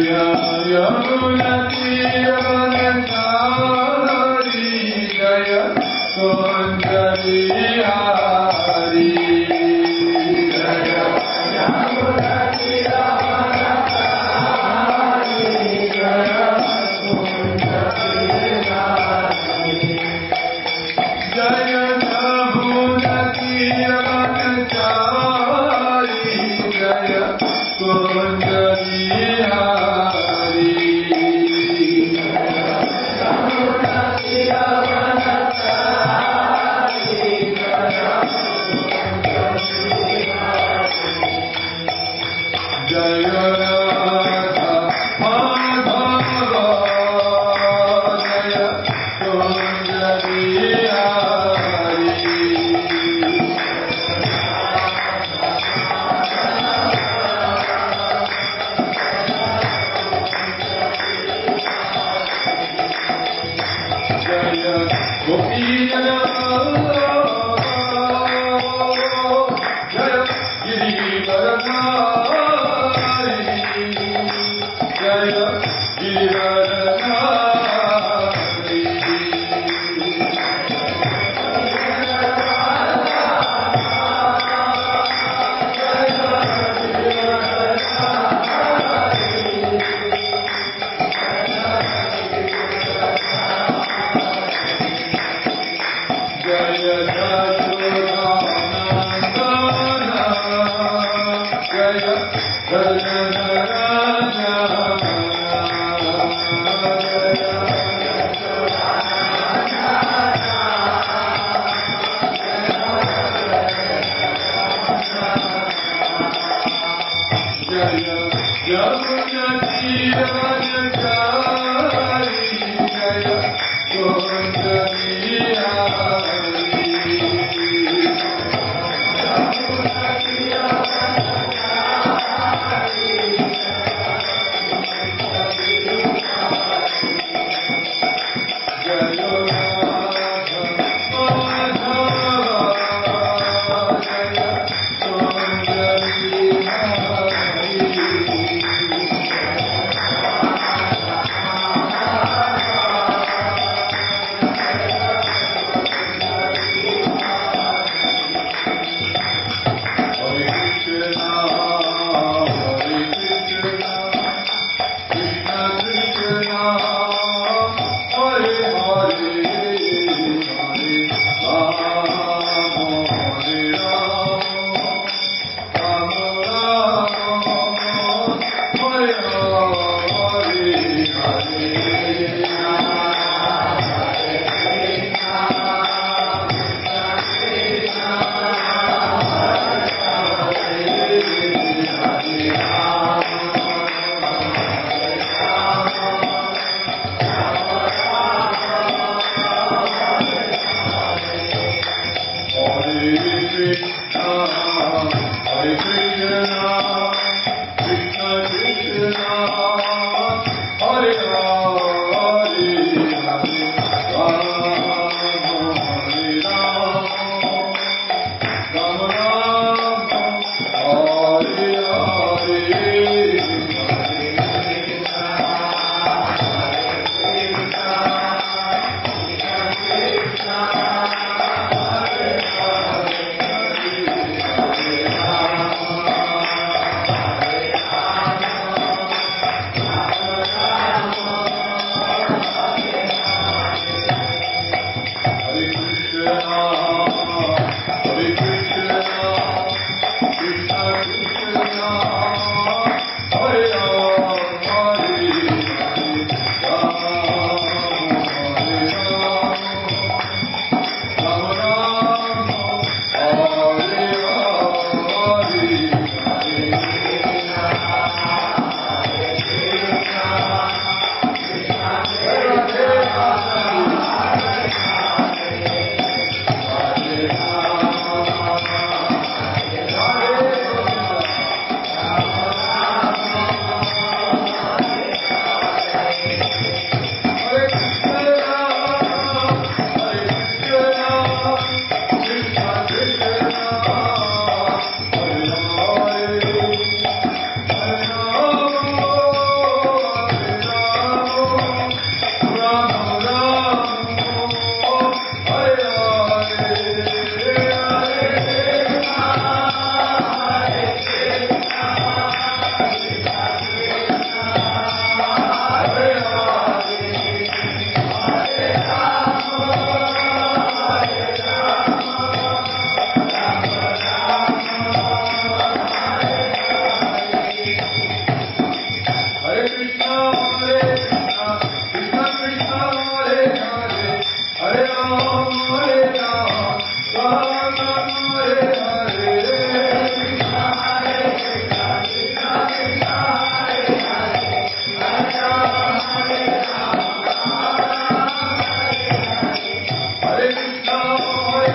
Jaya Hare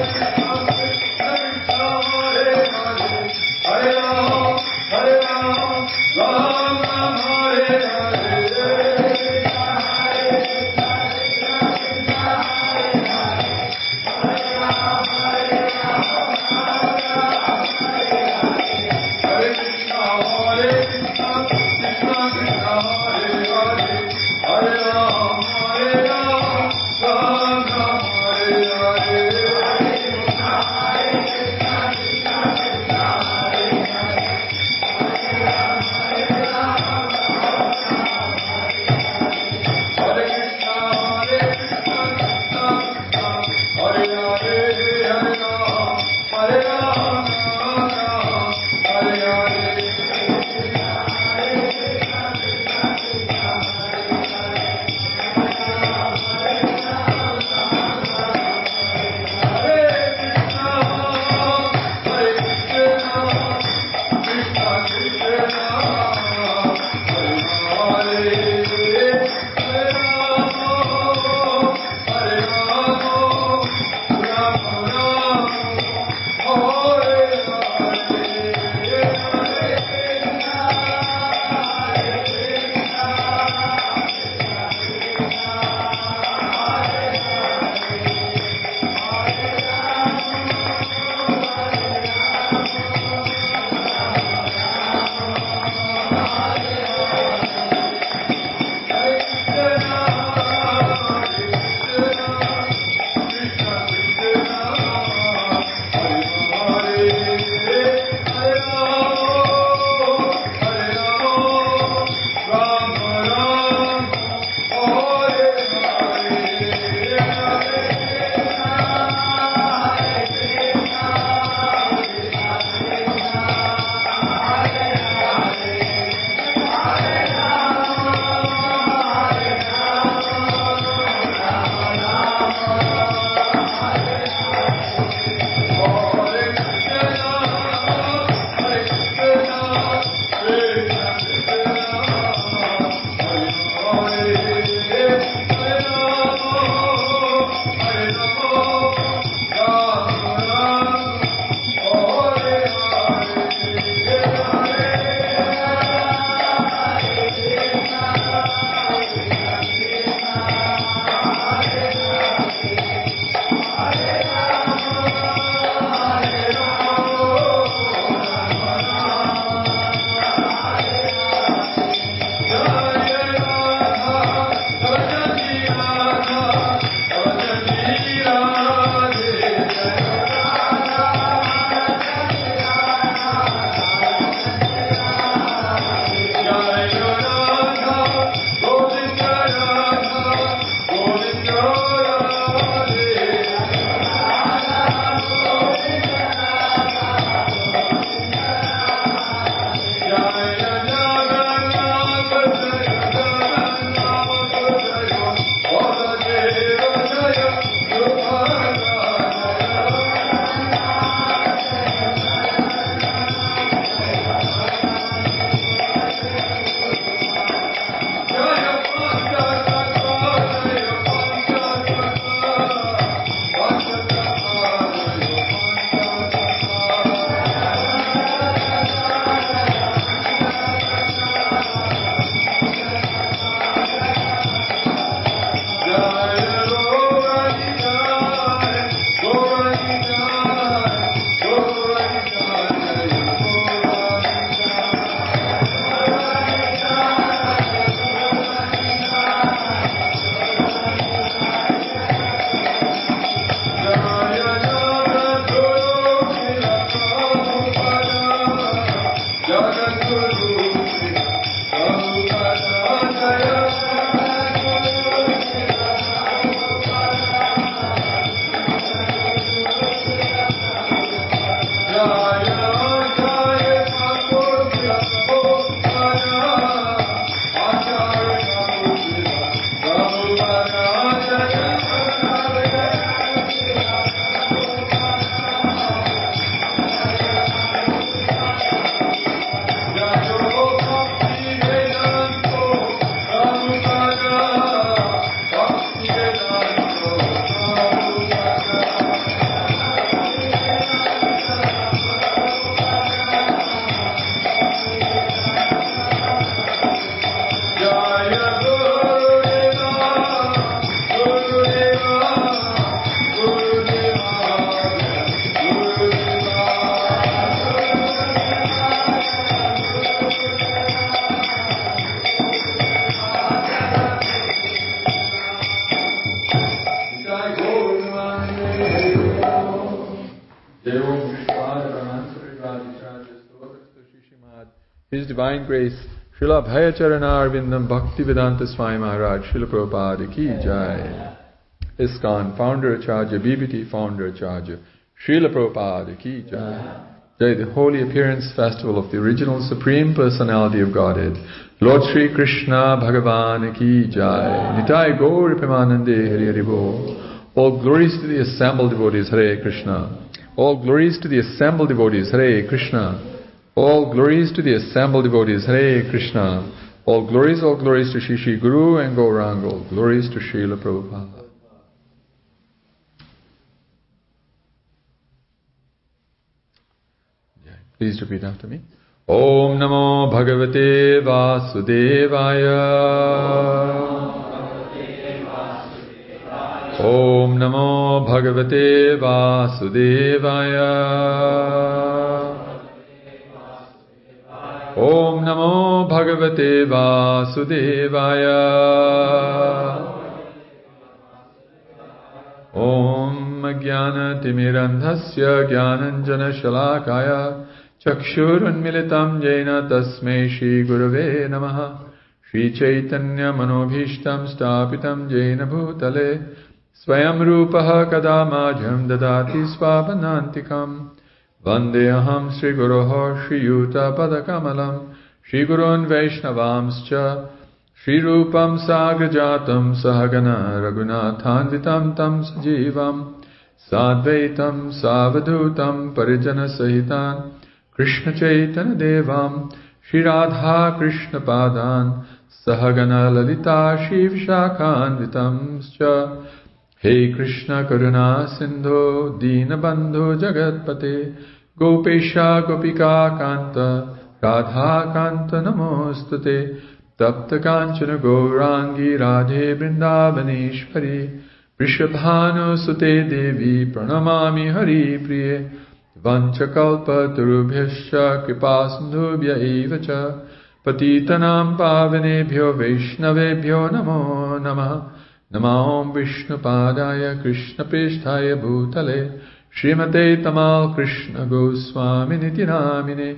His Divine Grace, Srila Bhayacharana Arvindam Bhaktivedanta Swami Maharaj, Srila Prabhupada Ki Jai. ISKCON Founder Acharya, BBT Founder Acharya, Srila Prabhupada Ki Jai. Jai, the Holy Appearance Festival of the Original Supreme Personality of Godhead, Lord Sri Krishna Bhagavan Ki Jai. Nitai Gaur Premanande Hari Hari Bol. All glories to the assembled devotees, Hare Krishna. All glories to the assembled devotees, Hare Krishna. All glories to the assembled devotees, Hare Krishna. All glories to Shri Shri Guru and Gauranga. All glories to Srila Prabhupada. Please repeat after me. Om Namo Bhagavate Vasudevaya. Om Namo Bhagavate Vasudevaya. Om Namo Bhagavate Vasudevaya. Om Jnana Timirandhasya Jnananjana Shalakaya Chakshurunmilitam Jena Tasmai Shri Gurave Namaha. Shri Chaitanya Manobhishtam Stapitam Jena Bhutale Swayam Rupaha Kadamajham Dadati Svapanantikam Vandeham Sri Guroho Shri Yuta Padakamalam Shri Gurun Vaishnavamscha Shri Rupam Sagrajatam Sahagana Raghunathanvitam Tam Sajivam Sadvaitam Savadhutam Parijana Sahitan Krishna Chaitanya Devam Shri Radha Krishna Padan Sahagana Lalita Shri Vishakhanvitamscha. Hey Krishna Karuna Sindhu Dinabandhu Jagatpate Gopesha Gopika Kanta Radha Kanta Namostute Tapta Kanchana Gaurangi Radhe Vrindavaneshwari Vrishabhanu Sute Devi Pranamami Hari Priye Vanchakalpa Turubhyascha Kripasindhubhya Evacha Patitanam Pavanebhyo Vaishnavebhyo Namo Namah. Namah Vishnu Padaya Krishna Pesthaya Bhutale Srimate Tamal Krishna Goswami Nitinamine.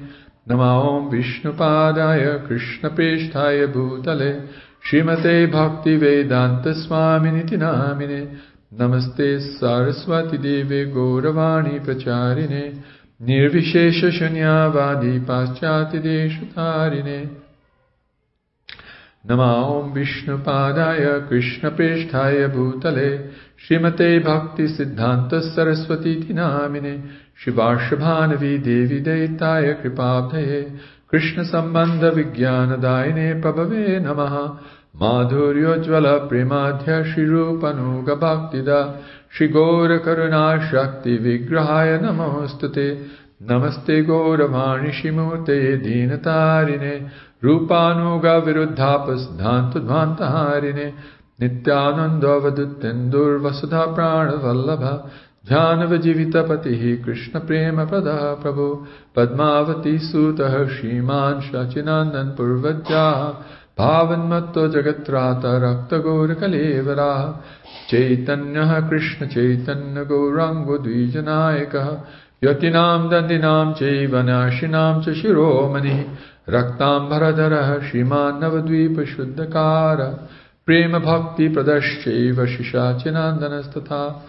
Namah Vishnu Padaya Krishna Pesthaya Bhutale Srimate Bhakti Vedanta Swami Nitinamine. Namaste Saraswati Deve Gauravani Pracharine Nirvishesha Shunyavadi Paschati Deshutarine. Namah Vishnu Padaya Krishna Pesthaya Bhutale Srimate Bhakti Siddhanta Saraswati Tinamine Shivarshabhanavi Devi Deitaya Kripabdhaye Krishna Sambandha Vijnana Daine Prabhave Namaha. Madhuryojvala Premadhya Shri Rupanuga Bhaktida Shri Gaura Karuna Shakti Vigrahaya Namostute. Namaste Gauravani Shimurte Dinatarine Rupanuga Viruddhapas Dhantudvantaharine Nityananda Vadutendur Vasudha Prana Vallabha Jhanavajivita Patihi Krishna Prema Prada Prabhu Padmavati Sutah Shriman Shachinandan Purvajah Bhavan Matto Jagatrata Rakta Gaura Kalevara Chaitanya Krishna Chaitanya Gaurango Dvijanayaka Yatinam Dandinam Chaivanashinam Chashiromani Raktam Bharadara Shriman Navadvipa Shuddhakara Prema Bhakti Pradashchaiva Shishachinandanastata.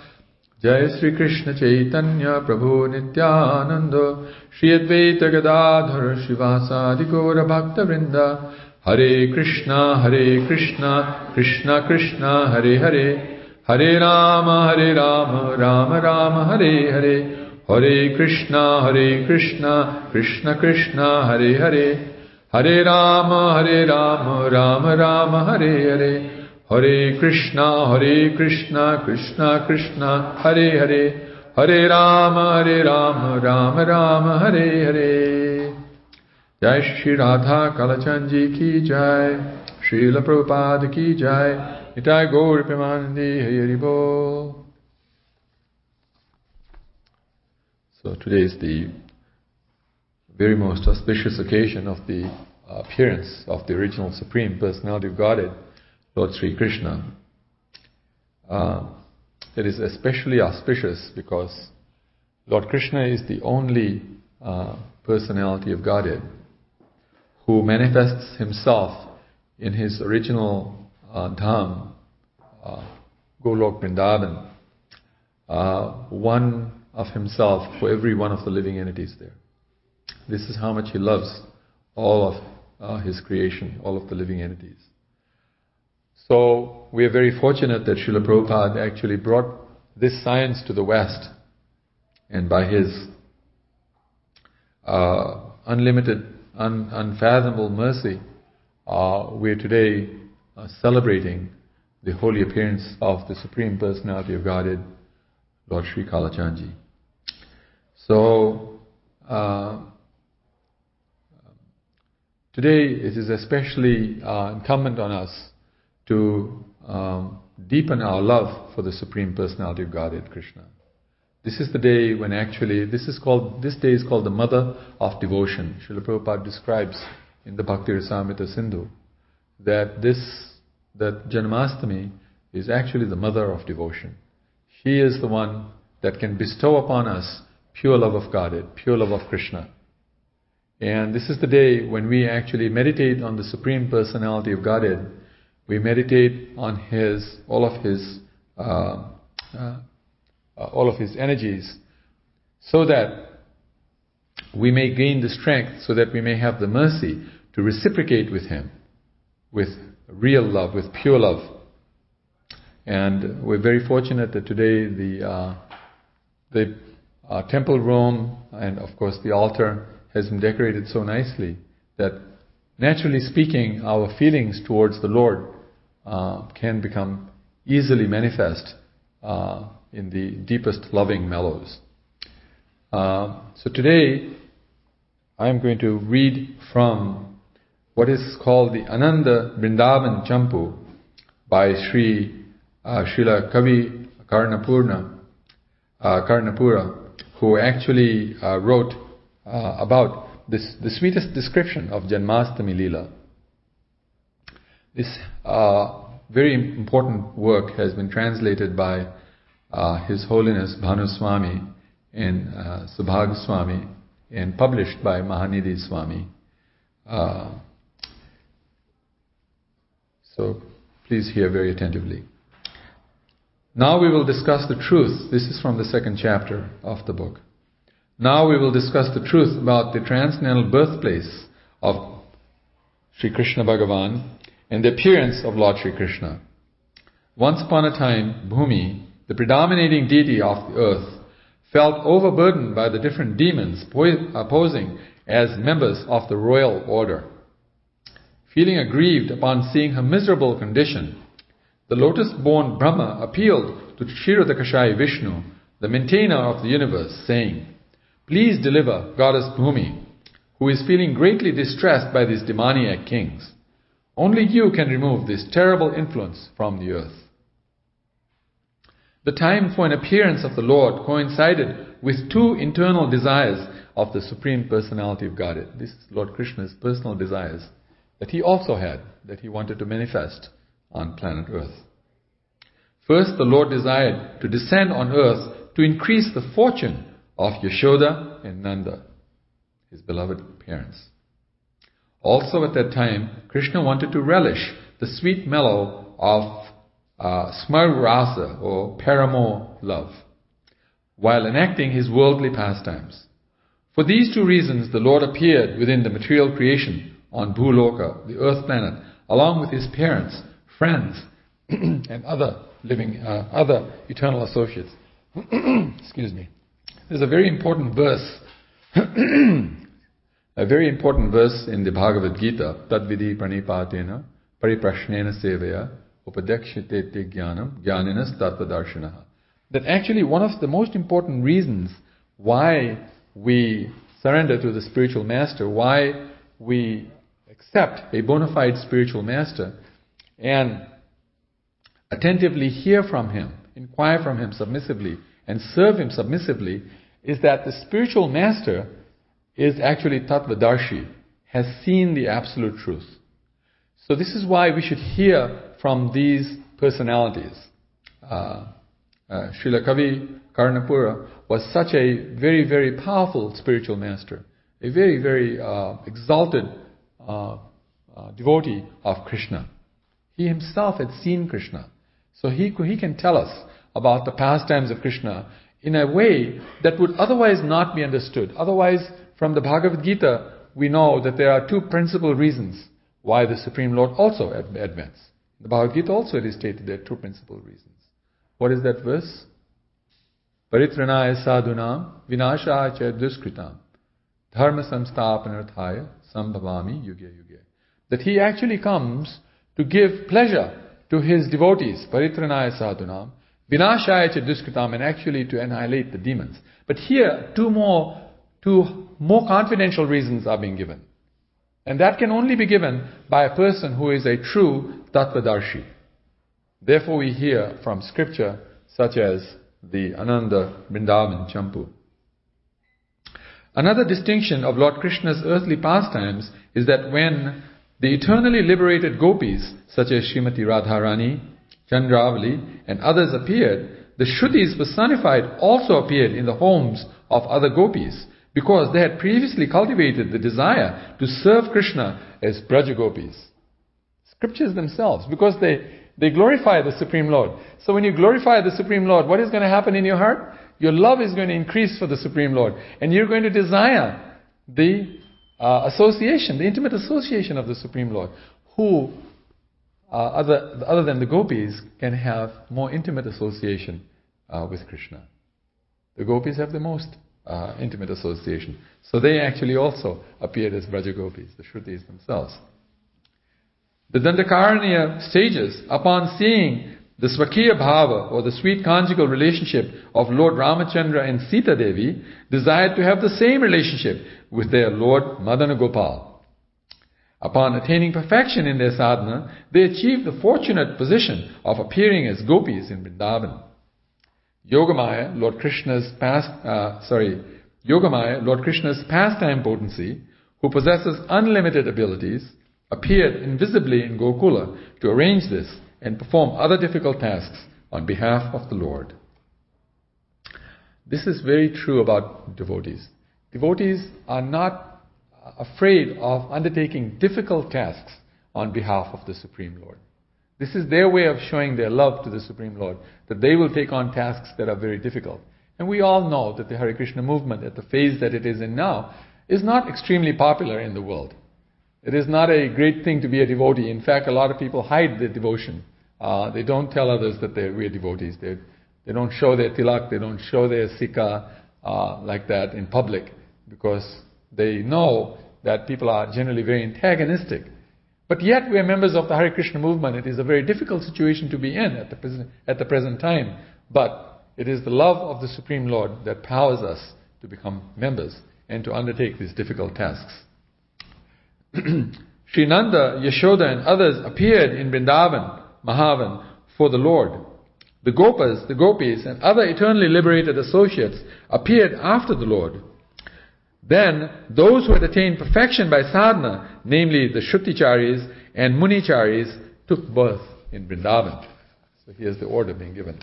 Jai Sri Krishna Chaitanya Prabhu Nityananda Shri Advaita Gadadhara Shivasadi Gaura Bhakta Vrinda. Hare Krishna Krishna Krishna Hare Hare Hare Rama Rama Rama Hare Hare Hare Krishna Krishna Krishna Hare Hare Hare Rama Rama Rama Hare Hare Hare Krishna Krishna Krishna Hare Hare Hare Rama Rama Rama Hare Hare. Jai Shri Radha Kalachandji Ki Jai, Srila Prabhupada Ki Jai, Nitai Gaur Premanandi Hari Bol. So today is the very most auspicious occasion of the appearance of the original Supreme Personality of Godhead, Lord Sri Krishna. It is especially auspicious because Lord Krishna is the only personality of Godhead who manifests himself in his original dham, Golok Vrindavan, one of himself for every one of the living entities there. This is how much he loves all of his creation, all of the living entities. So we are very fortunate that Srila Prabhupada actually brought this science to the West, and by his unlimited, unfathomable mercy, we are today celebrating the holy appearance of the Supreme Personality of Godhead, Lord Sri Kalachandji. So today it is especially incumbent on us to deepen our love for the Supreme Personality of Godhead, Krishna. This is the day when actually, this day is called the Mother of Devotion. Srila Prabhupada describes in the Bhakti Rasamrita Sindhu that Janmastami is actually the mother of devotion. She is the one that can bestow upon us pure love of Godhead, pure love of Krishna. And this is the day when we actually meditate on the Supreme Personality of Godhead. We meditate on all of his energies, so that we may gain the strength, so that we may have the mercy to reciprocate with him, with real love, with pure love. And we're very fortunate that today the temple room and of course the altar has been decorated so nicely that, naturally speaking, our feelings towards the Lord can become easily manifest in the deepest loving mellows. So today I am going to read from what is called the Ananda Vrindavan Champu by Srila Kavi Karnapura, who actually wrote about the sweetest description of Janmastami Leela. This very important work has been translated by His Holiness Bhanu Swami and Subhag Swami and published by Mahanidhi Swami. So please hear very attentively. Now we will discuss the truth. This is from the second chapter of the book. Now we will discuss the truth about the transcendental birthplace of Sri Krishna Bhagavan and the appearance of Lord Sri Krishna. Once upon a time, Bhumi, the predominating deity of the earth, felt overburdened by the different demons posing as members of the royal order. Feeling aggrieved upon seeing her miserable condition, the lotus-born Brahma appealed to Kshirodakashayi Vishnu, the maintainer of the universe, saying, "Please deliver Goddess Bhumi, who is feeling greatly distressed by these demoniac kings. Only you can remove this terrible influence from the earth." The time for an appearance of the Lord coincided with two internal desires of the Supreme Personality of Godhead. This is Lord Krishna's personal desires that he also had, that he wanted to manifest on planet Earth. First, the Lord desired to descend on earth to increase the fortune of Yashoda and Nanda, his beloved parents. Also at that time, Krishna wanted to relish the sweet mellow of Smar Rasa, or paramour love, while enacting his worldly pastimes. For these two reasons, the Lord appeared within the material creation on Bhuloka, the earth planet, along with his parents, friends, and other eternal associates. Excuse me. There's a very important verse, a very important verse in the Bhagavad Gita, Tadvidi pranipatena pariprashnena sevaya upadekshite te jnanam jnaninas tattvadarshinaha. That actually one of the most important reasons why we surrender to the spiritual master, why we accept a bona fide spiritual master and attentively hear from him, inquire from him submissively, and serve him submissively, is that the spiritual master is actually Tattvadarshi, has seen the absolute truth. So this is why we should hear from these personalities. Srila Kavi Karnapura, was such a very, very powerful spiritual master, a very, very exalted devotee of Krishna. He himself had seen Krishna. So he can tell us about the pastimes of Krishna in a way that would otherwise not be understood. Otherwise, from the Bhagavad Gita, we know that there are two principal reasons why the Supreme Lord also advents. The Bhagavad Gita also it is stated there are two principal reasons. What is that verse? Paritranaya sadhunam vinashaya cha duskritam dharma samstapanarthaya sambhavami yuge yuge. That he actually comes to give pleasure to his devotees, paritranaya sadhunam, vinashaya cha duskritam, and actually to annihilate the demons. But here, two more confidential reasons are being given. And that can only be given by a person who is a true Tattvadarshi. Therefore we hear from scripture such as the Ananda Vrindavan Champu. Another distinction of Lord Krishna's earthly pastimes is that when the eternally liberated gopis, such as Srimati Radharani, Chandravali, and others appeared, the Shrutis personified also appeared in the homes of other gopis, because they had previously cultivated the desire to serve Krishna as Braja gopis. Scriptures themselves, because they glorify the Supreme Lord. So when you glorify the Supreme Lord, what is going to happen in your heart? Your love is going to increase for the Supreme Lord. And you're going to desire the association, the intimate association of the Supreme Lord, who, other than the gopis, can have more intimate association with Krishna. The gopis have the most intimate association. So they actually also appeared as Braja gopis, the Shrutis themselves. The Dandakaranya sages, upon seeing the Swakiya Bhava, or the sweet conjugal relationship of Lord Ramachandra and Sita Devi, desired to have the same relationship with their Lord Madana Gopal. Upon attaining perfection in their sadhana, they achieved the fortunate position of appearing as gopis in Vrindavan. Yogamaya, Lord Krishna's pastime potency, who possesses unlimited abilities, appeared invisibly in Gokula to arrange this and perform other difficult tasks on behalf of the Lord. This is very true about devotees. Devotees are not afraid of undertaking difficult tasks on behalf of the Supreme Lord. This is their way of showing their love to the Supreme Lord, that they will take on tasks that are very difficult. And we all know that the Hare Krishna movement, at the phase that it is in now, is not extremely popular in the world. It is not a great thing to be a devotee. In fact, a lot of people hide their devotion. They don't tell others that we're devotees. They don't show their tilak, they don't show their sikha like that in public, because they know that people are generally very antagonistic. But yet we are members of the Hare Krishna movement. It is a very difficult situation to be in at the present time. But it is the love of the Supreme Lord that powers us to become members and to undertake these difficult tasks. Sri Nanda, Yashoda, and others appeared in Vrindavan, Mahavan, for the Lord. The Gopas, the Gopis, and other eternally liberated associates appeared after the Lord. Then, those who had attained perfection by sadhana, namely the Shruticharis and Municharis, took birth in Vrindavan. So here's the order being given.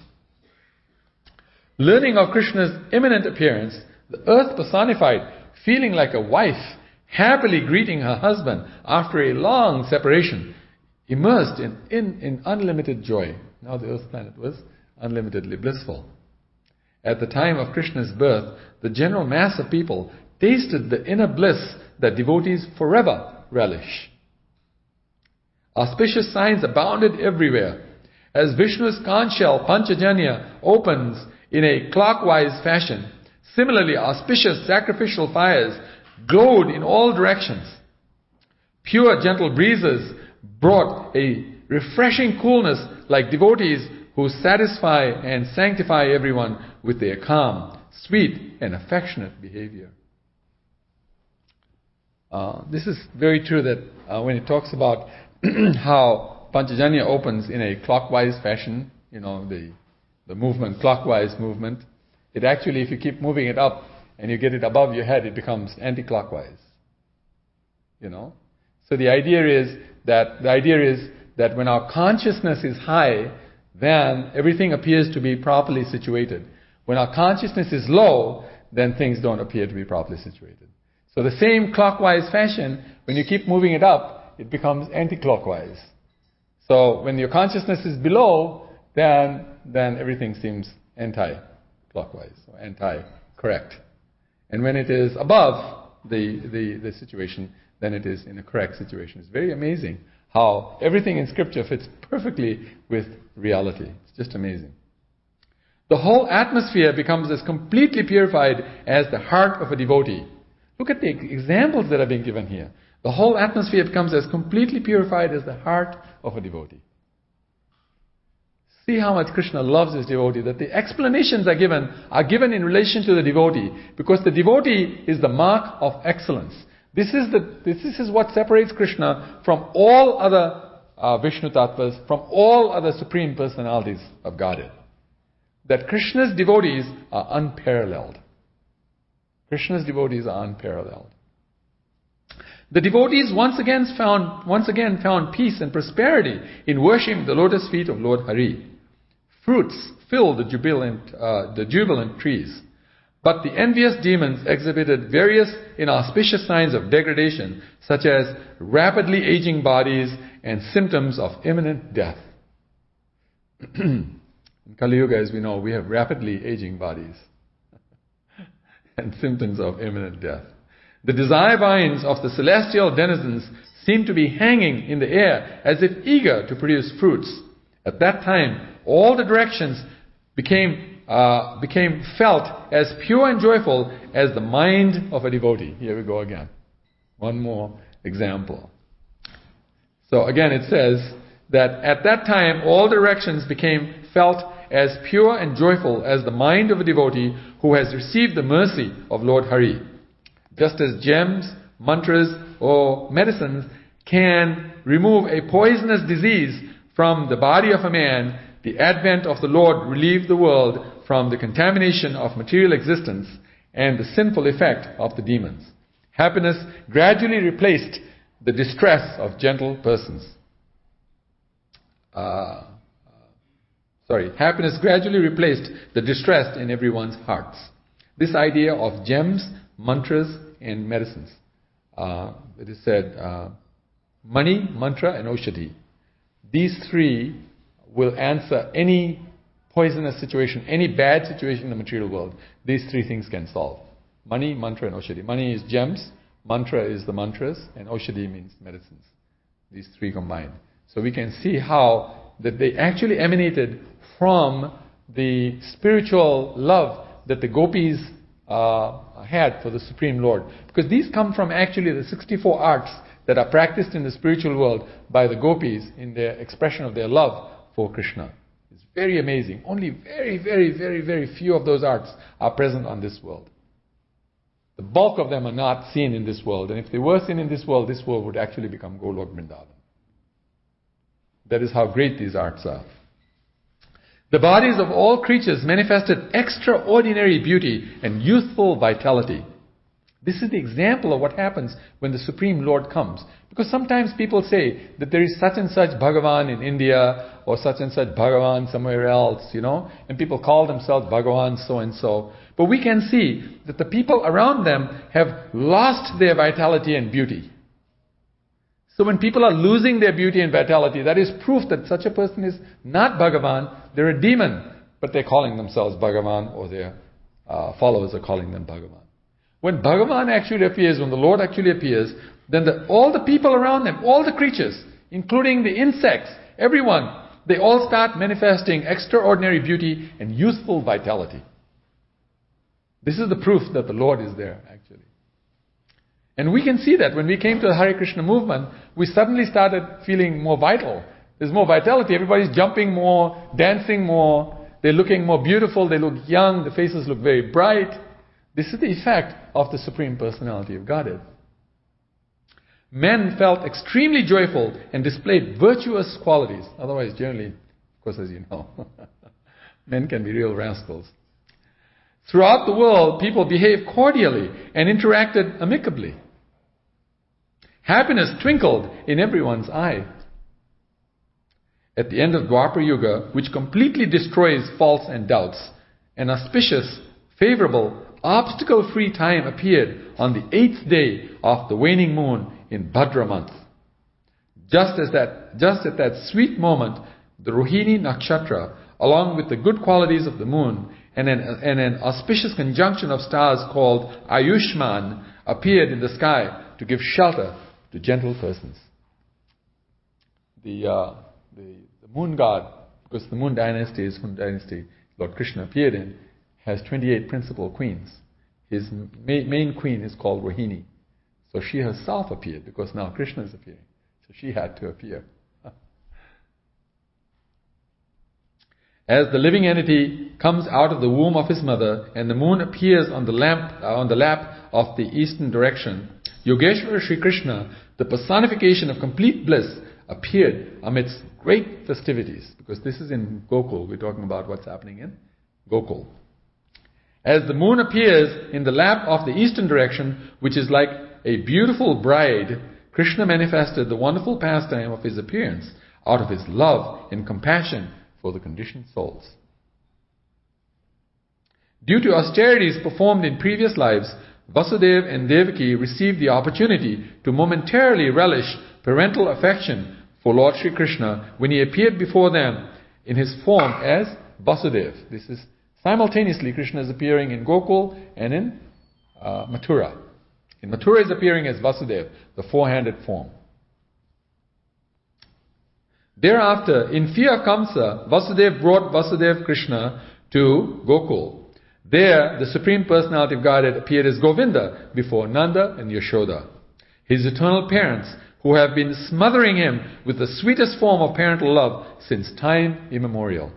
Learning of Krishna's imminent appearance, the earth personified, feeling like a wife, happily greeting her husband after a long separation, immersed in unlimited joy. Now the earth planet was unlimitedly blissful. At the time of Krishna's birth, the general mass of people tasted the inner bliss that devotees forever relish. Auspicious signs abounded everywhere. As Vishnu's conch shell Panchajanya opens in a clockwise fashion, similarly auspicious sacrificial fires glowed in all directions. Pure gentle breezes brought a refreshing coolness like devotees who satisfy and sanctify everyone with their calm, sweet and affectionate behavior. This is very true that when it talks about how Panchajanya opens in a clockwise fashion, the movement, clockwise movement, it actually, if you keep moving it up and you get it above your head, it becomes anti-clockwise. So the idea is that when our consciousness is high, then everything appears to be properly situated. When our consciousness is low, then things don't appear to be properly situated. So the same clockwise fashion, when you keep moving it up, it becomes anti-clockwise. So when your consciousness is below, then everything seems anti-clockwise, or anti-correct. And when it is above the situation, then it is in a correct situation. It's very amazing how everything in Scripture fits perfectly with reality. It's just amazing. The whole atmosphere becomes as completely purified as the heart of a devotee. Look at the examples that are being given here. The whole atmosphere becomes as completely purified as the heart of a devotee. See how much Krishna loves his devotee, that the explanations are given in relation to the devotee, because the devotee is the mark of excellence. This is what separates Krishna from all other Vishnu Tattvas, from all other Supreme Personalities of Godhead. That Krishna's devotees are unparalleled. Krishna's devotees are unparalleled. The devotees once again found peace and prosperity in worshipping the lotus feet of Lord Hari. Fruits filled the jubilant trees. But the envious demons exhibited various inauspicious signs of degradation, such as rapidly aging bodies and symptoms of imminent death. In Kali Yuga, as we know, we have rapidly aging bodies and symptoms of imminent death. The desire vines of the celestial denizens seemed to be hanging in the air as if eager to produce fruits. At that time, all the directions became felt as pure and joyful as the mind of a devotee. Here we go again. One more example. So again it says that at that time all directions became felt as pure and joyful as the mind of a devotee who has received the mercy of Lord Hari. Just as gems, mantras, or medicines can remove a poisonous disease from the body of a man, the advent of the Lord relieved the world from the contamination of material existence and the sinful effect of the demons. Happiness gradually replaced the distress of gentle persons. Happiness gradually replaced the distress in everyone's hearts. This idea of gems, mantras, and medicines. It is said, money, mantra, and oshadi. These three will answer any poisonous situation, any bad situation in the material world. These three things can solve. Money, mantra, and oshadi. Money is gems, mantra is the mantras, and oshadi means medicines. These three combined. So we can see how that they actually emanated from the spiritual love that the gopis had for the Supreme Lord. Because these come from actually the 64 arts that are practiced in the spiritual world by the gopis in their expression of their love for Krishna. It's very amazing. Only very, very, very, very few of those arts are present on this world. The bulk of them are not seen in this world. And if they were seen in this world would actually become Golok Vrindavan. That is how great these arts are. The bodies of all creatures manifested extraordinary beauty and youthful vitality. This is the example of what happens when the Supreme Lord comes. Because sometimes people say that there is such and such Bhagavan in India or such and such Bhagavan somewhere else, and people call themselves Bhagavan so and so. But we can see that the people around them have lost their vitality and beauty. So when people are losing their beauty and vitality, that is proof that such a person is not Bhagavan, they're a demon, but they're calling themselves Bhagavan, or their followers are calling them Bhagavan. When Bhagavan actually appears, when the Lord actually appears, then all the people around them, all the creatures, including the insects, everyone, they all start manifesting extraordinary beauty and youthful vitality. This is the proof that the Lord is there, actually. And we can see that when we came to the Hare Krishna movement, we suddenly started feeling more vital. There's more vitality. Everybody's jumping more, dancing more. They're looking more beautiful. They look young. The faces look very bright. This is the effect of the Supreme Personality of Godhead. Men felt extremely joyful and displayed virtuous qualities. Otherwise, generally, of course, as you know, men can be real rascals. Throughout the world, people behaved cordially and interacted amicably. Happiness twinkled in everyone's eye. At the end of Dwapara Yuga, which completely destroys faults and doubts, an auspicious, favorable, obstacle-free time appeared on the 8th day of the waning moon in Bhadra month. Just at that sweet moment, the Rohini Nakshatra, along with the good qualities of the moon and an auspicious conjunction of stars called Ayushman, appeared in the sky to give shelter to gentle persons. The moon god, because the moon dynasty is from the dynasty Lord Krishna appeared in, has 28 principal queens. His main queen is called Rohini. So she herself appeared because now Krishna is appearing. So she had to appear. As the living entity comes out of the womb of his mother and the moon appears on the lap of the eastern direction, Yogeshwara Sri Krishna, the personification of complete bliss, appeared amidst great festivities. Because this is in Gokul. We're talking about what's happening in Gokul. As the moon appears in the lap of the eastern direction, which is like a beautiful bride, Krishna manifested the wonderful pastime of his appearance out of his love and compassion for the conditioned souls. Due to austerities performed in previous lives, Vasudeva and Devaki received the opportunity to momentarily relish parental affection for Lord Sri Krishna when he appeared before them in his form as Vasudeva. This is simultaneously Krishna is appearing in Gokul and in Mathura. In Mathura is appearing as Vasudeva, the four-handed form. Thereafter, in fear of Kamsa, Vasudeva brought Vasudeva Krishna to Gokul. There, the Supreme Personality of Godhead appeared as Govinda before Nanda and Yashoda, his eternal parents, who have been smothering him with the sweetest form of parental love since time immemorial.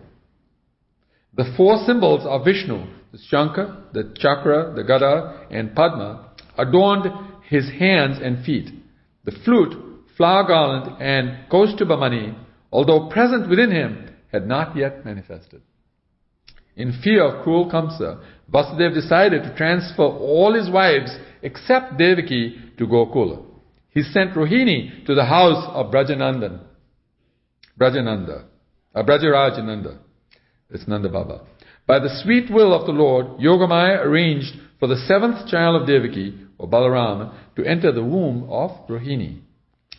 The four symbols of Vishnu, the Shankha, the Chakra, the Gada, and Padma, adorned his hands and feet. The flute, flower garland, and Kaustubhamani, although present within him, had not yet manifested. In fear of cruel Kamsa, Vasudeva decided to transfer all his wives except Devaki to Gokula. He sent Rohini to the house of Brajananda. It's Nanda Baba. By the sweet will of the Lord, Yogamaya arranged for the seventh child of Devaki, or Balarama, to enter the womb of Rohini.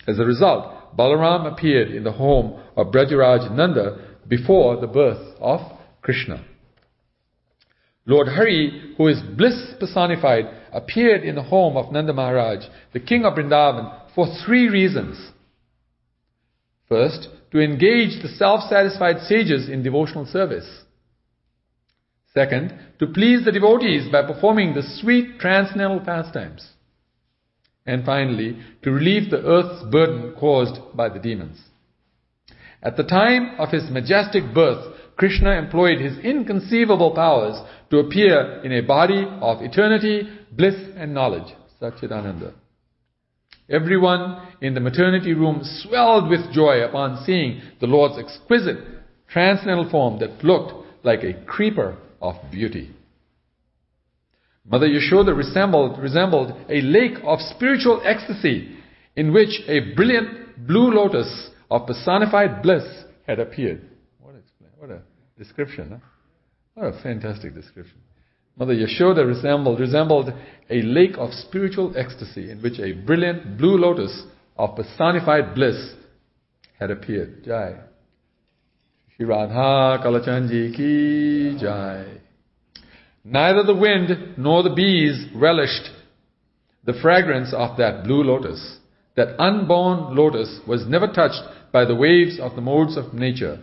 As a result, Balaram appeared in the home of Brajaraj Nanda before the birth of Krishna. Lord Hari, who is bliss personified, appeared in the home of Nanda Maharaj, the king of Vrindavan, for three reasons. First, to engage the self-satisfied sages in devotional service. Second, to please the devotees by performing the sweet transcendental pastimes. And finally, to relieve the earth's burden caused by the demons. At the time of his majestic birth, Krishna employed his inconceivable powers to appear in a body of eternity, bliss and knowledge, Satchidananda. Everyone in the maternity room swelled with joy upon seeing the Lord's exquisite transcendental form that looked like a creeper of beauty. Mother Yashoda resembled a lake of spiritual ecstasy in which a brilliant blue lotus of personified bliss had appeared. What a description, huh? What a fantastic description. Mother Yashoda resembled a lake of spiritual ecstasy in which a brilliant blue lotus of personified bliss had appeared. Jai. Shri Radha Kalachanji ki Jai. Neither the wind nor the bees relished the fragrance of that blue lotus. That unborn lotus was never touched by the waves of the modes of nature.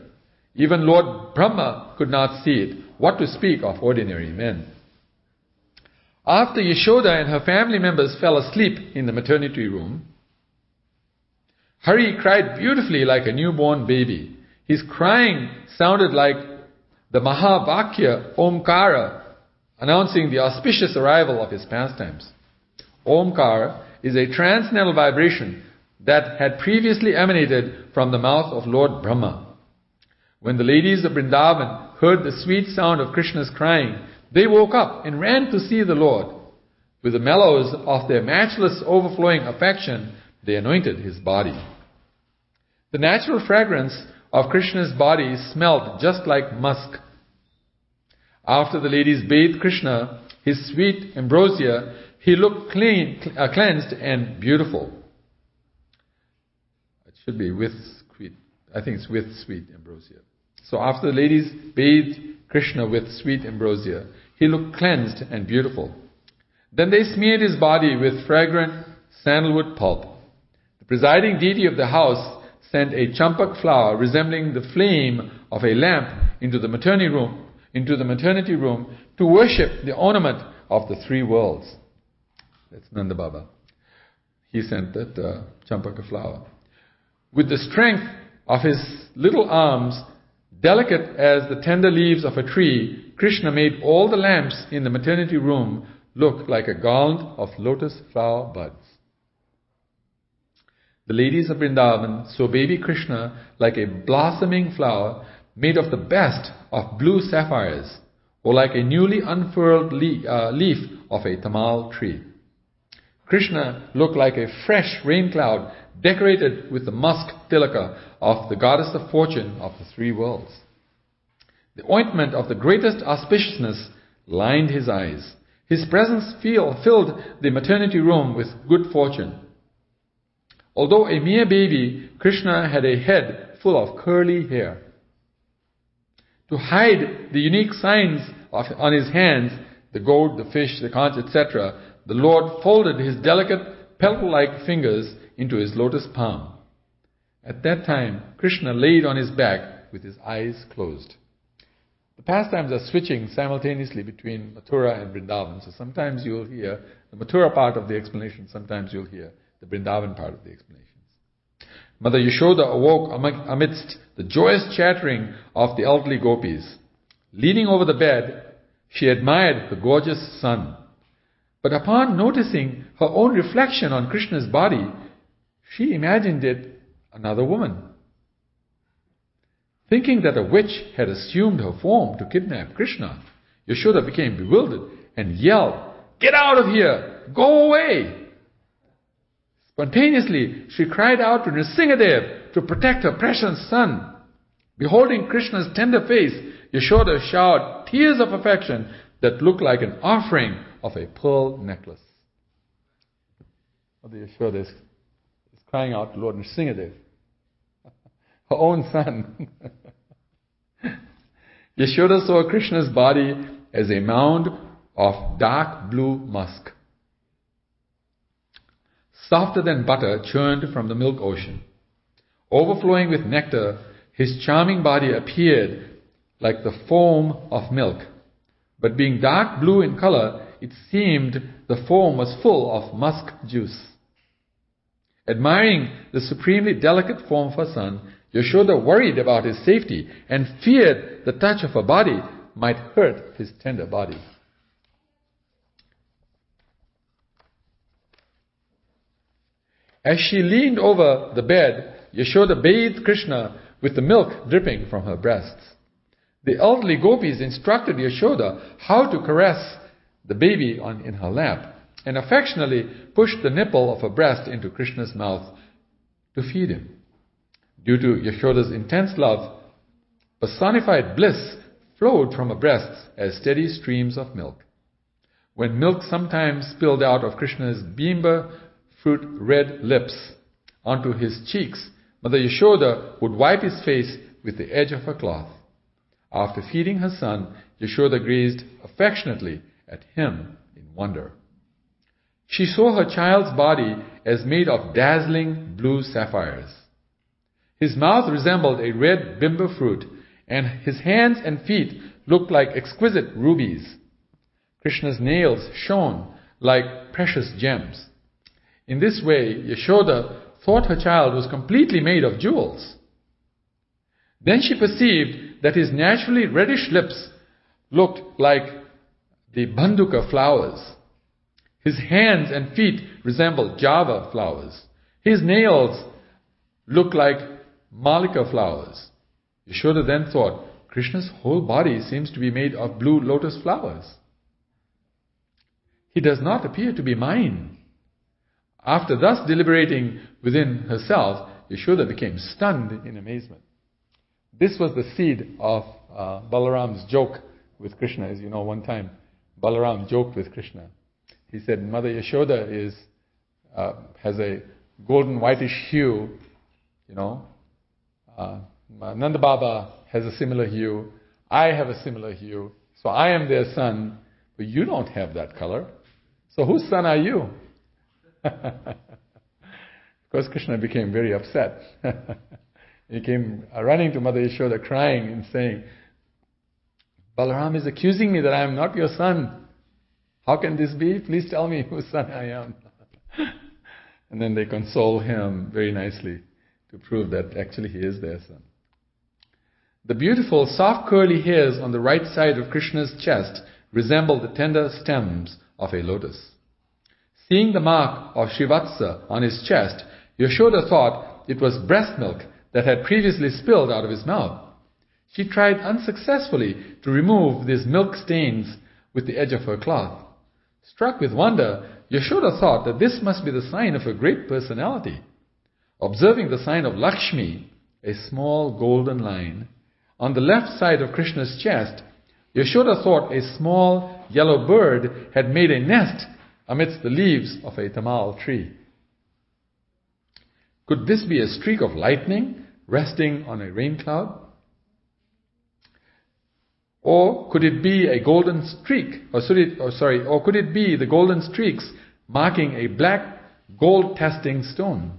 Even Lord Brahma could not see it. What to speak of ordinary men? After Yashoda and her family members fell asleep in the maternity room, Hari cried beautifully like a newborn baby. His crying sounded like the Mahavakya Omkara, announcing the auspicious arrival of his pastimes. Omkara is a transcendental vibration that had previously emanated from the mouth of Lord Brahma. When the ladies of Vrindavan heard the sweet sound of Krishna's crying, they woke up and ran to see the Lord. With the mellows of their matchless overflowing affection, they anointed his body. The natural fragrance of Krishna's body smelled just like musk. After the ladies bathed Krishna, his sweet ambrosia, he looked cleansed and beautiful. It should be with sweet. I think it's with sweet ambrosia. So after the ladies bathed Krishna with sweet ambrosia, he looked cleansed and beautiful. Then they smeared his body with fragrant sandalwood pulp. The presiding deity of the house sent a champak flower resembling the flame of a lamp into the maternity room to worship the ornament of the three worlds. That's Nanda Baba. He sent that champaka flower. With the strength of his little arms, delicate as the tender leaves of a tree, Krishna made all the lamps in the maternity room look like a garland of lotus flower buds. The ladies of Vrindavan saw baby Krishna like a blossoming flower made of the best of blue sapphires, or like a newly unfurled leaf of a tamal tree. Krishna looked like a fresh rain cloud decorated with the musk tilaka of the goddess of fortune of the three worlds. The ointment of the greatest auspiciousness lined his eyes. His presence filled the maternity room with good fortune. Although a mere baby, Krishna had a head full of curly hair. To hide the unique signs on his hands, the goat, the fish, the conch, etc., the Lord folded his delicate petal-like fingers into his lotus palm. At that time, Krishna laid on his back with his eyes closed. The pastimes are switching simultaneously between Mathura and Vrindavan. So sometimes you'll hear the Mathura part of the explanation, sometimes you'll hear the Vrindavan part of the explanations. Mother Yashoda awoke amidst the joyous chattering of the elderly gopis. Leaning over the bed, she admired the gorgeous sun. But upon noticing her own reflection on Krishna's body, she imagined it another woman. Thinking that a witch had assumed her form to kidnap Krishna, Yashoda became bewildered and yelled, "Get out of here! Go away!" Spontaneously, she cried out to Nrsingadev to protect her precious son. Beholding Krishna's tender face, Yashoda showered tears of affection that looked like an offering of a pearl necklace. Mother Yashoda is crying out to Lord Nrsingadev, her own son. Yashoda saw Krishna's body as a mound of dark blue musk, softer than butter churned from the milk ocean. Overflowing with nectar, his charming body appeared like the foam of milk. But being dark blue in color, it seemed the foam was full of musk juice. Admiring the supremely delicate form of her son, Yashoda worried about his safety and feared the touch of her body might hurt his tender body. As she leaned over the bed, Yashoda bathed Krishna with the milk dripping from her breasts. The elderly gopis instructed Yashoda how to caress the baby in her lap and affectionately pushed the nipple of her breast into Krishna's mouth to feed him. Due to Yashoda's intense love, personified bliss flowed from her breasts as steady streams of milk. When milk sometimes spilled out of Krishna's bimba fruit red lips onto his cheeks, Mother Yashoda would wipe his face with the edge of her cloth. After feeding her son, Yashoda gazed affectionately at him in wonder. She saw her child's body as made of dazzling blue sapphires. His mouth resembled a red bimba fruit, and his hands and feet looked like exquisite rubies. Krishna's nails shone like precious gems. In this way, Yashoda thought her child was completely made of jewels. Then she perceived that his naturally reddish lips looked like the banduka flowers. His hands and feet resembled java flowers. His nails looked like malika flowers. Yashoda then thought, Krishna's whole body seems to be made of blue lotus flowers. He does not appear to be mine. After thus deliberating within herself, Yashoda became stunned in amazement. This was the seed of Balaram's joke with Krishna. As you know, one time Balaram joked with Krishna. He said, Mother Yashoda has a golden whitish hue, Nanda Baba has a similar hue, I have a similar hue, so I am their son, but you don't have that color. So whose son are you? Of course, Krishna became very upset. He came running to Mother Yashoda crying and saying, Balaram is accusing me that I am not your son. How can this be? Please tell me whose son I am. And then they console him very nicely to prove that actually he is their son. The beautiful soft curly hairs on the right side of Krishna's chest resemble the tender stems of a lotus. Seeing the mark of Srivatsa on his chest, Yashoda thought it was breast milk that had previously spilled out of his mouth. She tried unsuccessfully to remove these milk stains with the edge of her cloth. Struck with wonder, Yashoda thought that this must be the sign of a great personality. Observing the sign of Lakshmi, a small golden line, on the left side of Krishna's chest, Yashoda thought a small yellow bird had made a nest amidst the leaves of a tamal tree. Could this be a streak of lightning resting on a rain cloud? Or could it be a golden streak, or could it be the golden streaks marking a black gold testing stone?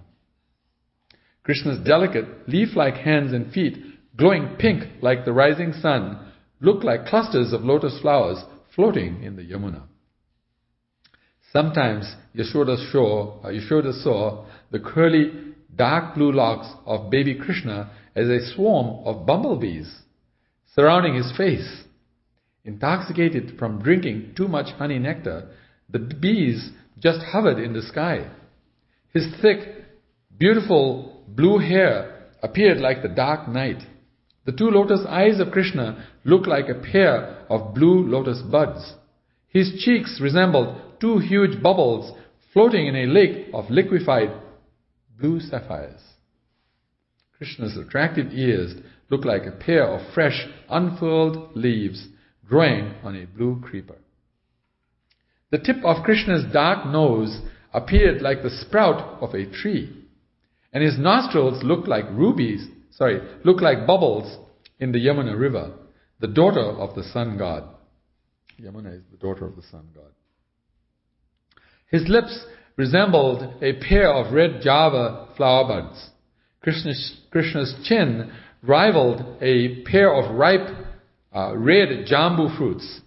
Krishna's delicate leaf-like hands and feet, glowing pink like the rising sun, look like clusters of lotus flowers floating in the Yamuna. Sometimes Yashoda saw the curly, dark blue locks of baby Krishna as a swarm of bumblebees surrounding his face. Intoxicated from drinking too much honey nectar, the bees just hovered in the sky. His thick, beautiful blue hair appeared like the dark night. The two lotus eyes of Krishna looked like a pair of blue lotus buds. His cheeks resembled two huge bubbles floating in a lake of liquefied blue sapphires. Krishna's attractive ears looked like a pair of fresh, unfurled leaves growing on a blue creeper. The tip of Krishna's dark nose appeared like the sprout of a tree, and his nostrils looked like bubbles in the Yamuna river, the daughter of the sun god. Yamuna is the daughter of the sun god. His lips resembled a pair of red java flower buds. Krishna's chin rivaled a pair of ripe red jambu fruits.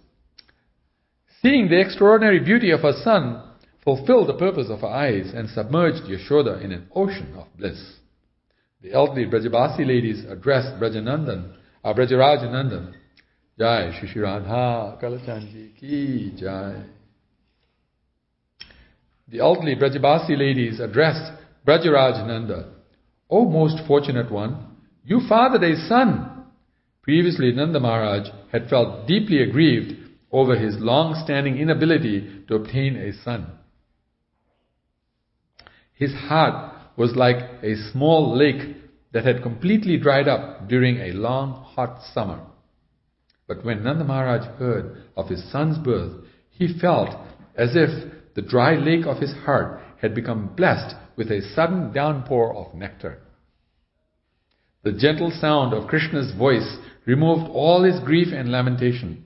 Seeing the extraordinary beauty of her son fulfilled the purpose of her eyes and submerged Yashoda in an ocean of bliss. The elderly Brajabasi ladies addressed Brajarajanandan. Jai Shri Shri Radha Kalachanji Ki Jai. The elderly Brajabasi ladies addressed Brajarajananda. O most fortunate one, you fathered a son. Previously, Nanda Maharaj had felt deeply aggrieved over his long-standing inability to obtain a son. His heart was like a small lake that had completely dried up during a long, hot summer. But when Nanda Maharaj heard of his son's birth, he felt as if the dry lake of his heart had become blessed with a sudden downpour of nectar. The gentle sound of Krishna's voice removed all his grief and lamentation.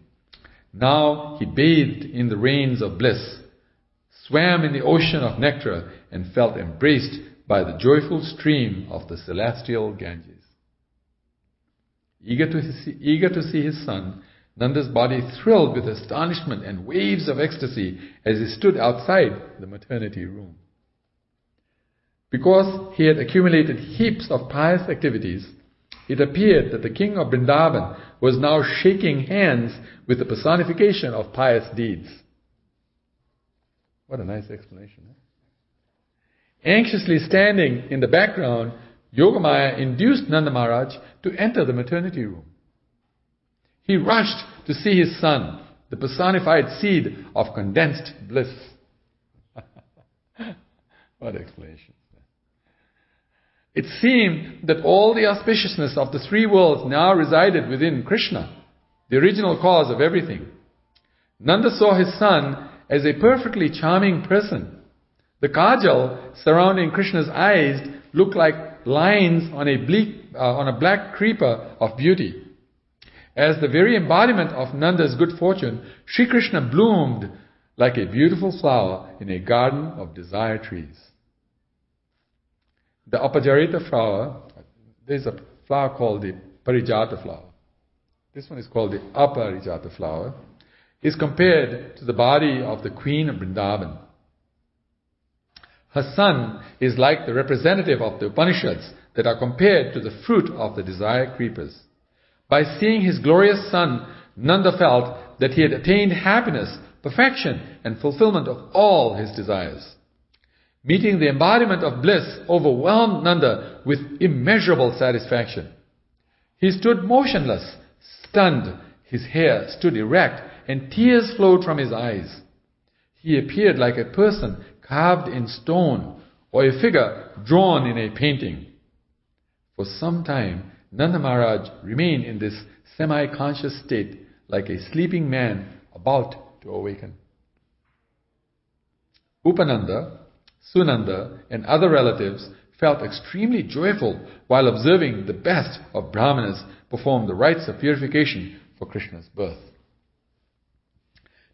Now he bathed in the rains of bliss, swam in the ocean of nectar, and felt embraced by the joyful stream of the celestial Ganges. Eager to see his son, Nanda's body thrilled with astonishment and waves of ecstasy as he stood outside the maternity room. Because he had accumulated heaps of pious activities, it appeared that the king of Vrindavan was now shaking hands with the personification of pious deeds. What a nice explanation. Anxiously standing in the background, Yogamaya induced Nanda Maharaj to enter the maternity room. He rushed to see his son, the personified seed of condensed bliss. What explanation. It seemed that all the auspiciousness of the three worlds now resided within Krishna. the original cause of everything. Nanda saw his son as a perfectly charming person. The kajal surrounding Krishna's eyes looked like lines on a black creeper of beauty. As the very embodiment of Nanda's good fortune, Sri Krishna bloomed like a beautiful flower in a garden of desire trees. The Aparajita flower, there's a flower called the Parijata flower. This one is called the Aparijata flower, is compared to the body of the Queen of Vrindavan. Her son is like the representative of the Upanishads that are compared to the fruit of the desire creepers. By seeing his glorious son, Nanda felt that he had attained happiness, perfection, and fulfillment of all his desires. Meeting the embodiment of bliss overwhelmed Nanda with immeasurable satisfaction. He stood motionless, stunned, his hair stood erect, and tears flowed from his eyes. He appeared like a person carved in stone, or a figure drawn in a painting. For some time, Nanda Maharaj remained in this semi-conscious state, like a sleeping man about to awaken. Upananda, Sunanda, and other relatives felt extremely joyful while observing the best of Brahmanas perform the rites of purification for Krishna's birth.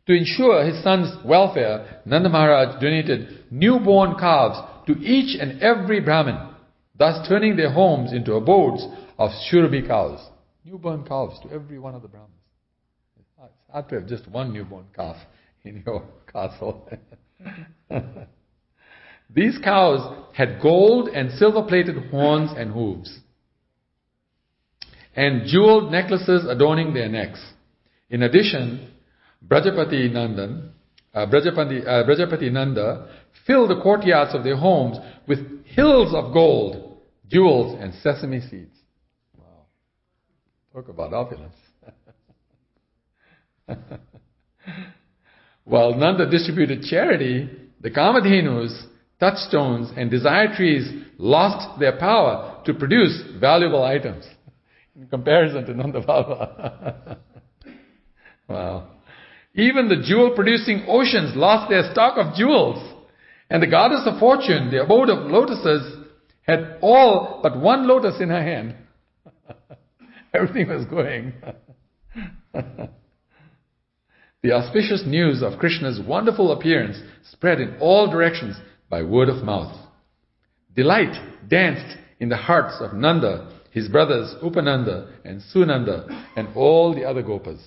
To ensure his son's welfare, Nanda Maharaj donated newborn calves to each and every Brahmin, thus turning their homes into abodes of Shurabhi cows. Newborn calves to every one of the Brahmins. It's hard to have just one newborn calf in your castle. These cows had gold and silver-plated horns and hooves, and jeweled necklaces adorning their necks. In addition, Brajapati Nanda filled the courtyards of their homes with hills of gold, jewels, and sesame seeds. Wow. Talk about opulence. While Nanda distributed charity, the Kamadhenus, touchstones, and desire trees lost their power to produce valuable items in comparison to Nanda Baba. Wow. Even the jewel-producing oceans lost their stock of jewels, and the goddess of fortune, the abode of lotuses, had all but one lotus in her hand. Everything was going. The auspicious news of Krishna's wonderful appearance spread in all directions by word of mouth. Delight danced in the hearts of Nanda, his brothers Upananda and Sunanda, and all the other Gopas.